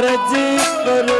अर्ज करो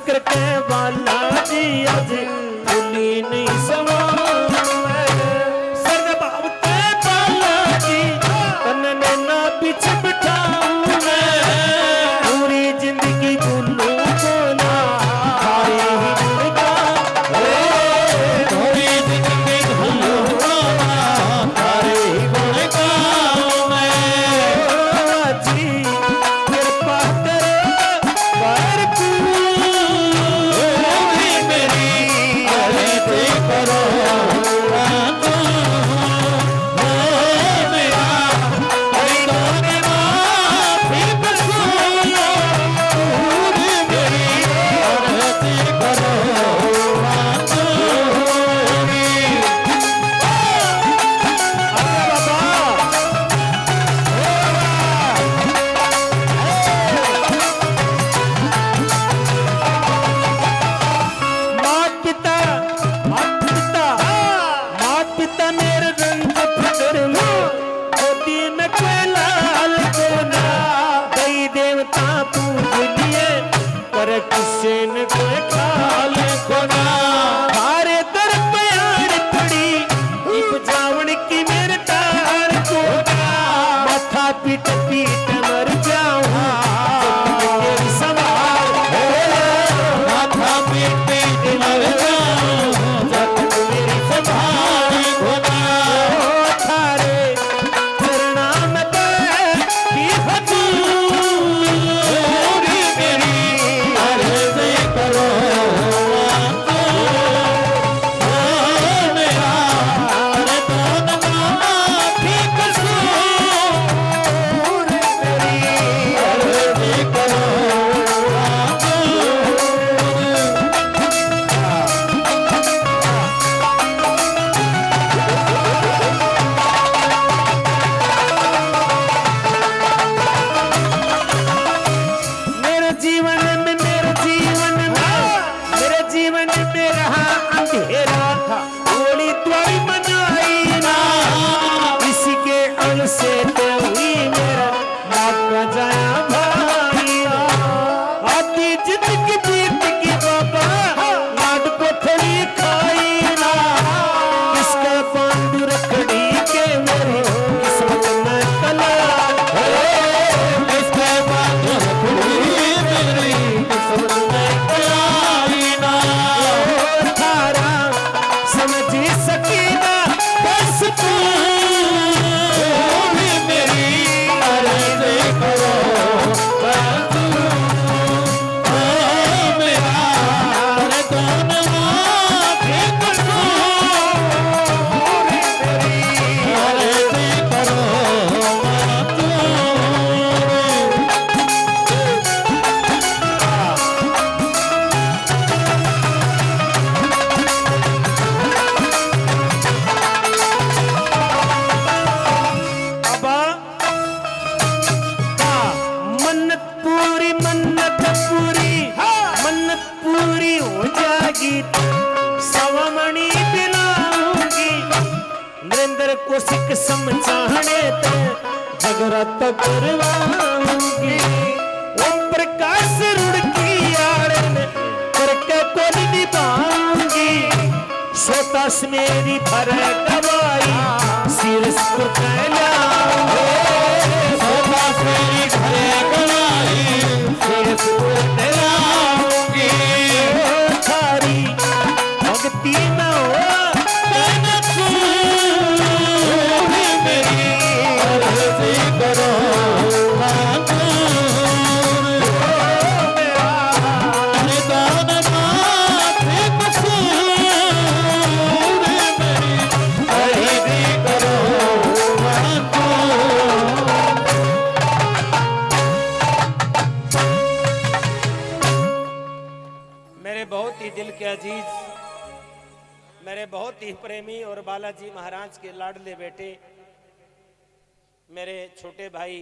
करके वाला जी आज भूली नहीं समा सर बाबते वाला जी तन्ने ना पीछे बिठाऊं मैं पूरी जिंदगी भूलूं को ना सारी ही पूरी जिंदगी भूलूं को ना सारी ही गुनगान मैं जी कृपा करो पर सिख समझाने ते जगरत करवाऊंगी ओम प्रकाश रुड़की आड़न करके कोई निभाऊंगी सोतास मेरी भर गवाई सिरस को कहलाऊंगी सोतास मेरी भर गवाई सिरस को कहलाऊंगी थारी भक्ति न हो ही दिल के अजीज, मेरे बहुत ही प्रेमी और बालाजी महाराज के लाडले बेटे, मेरे छोटे भाई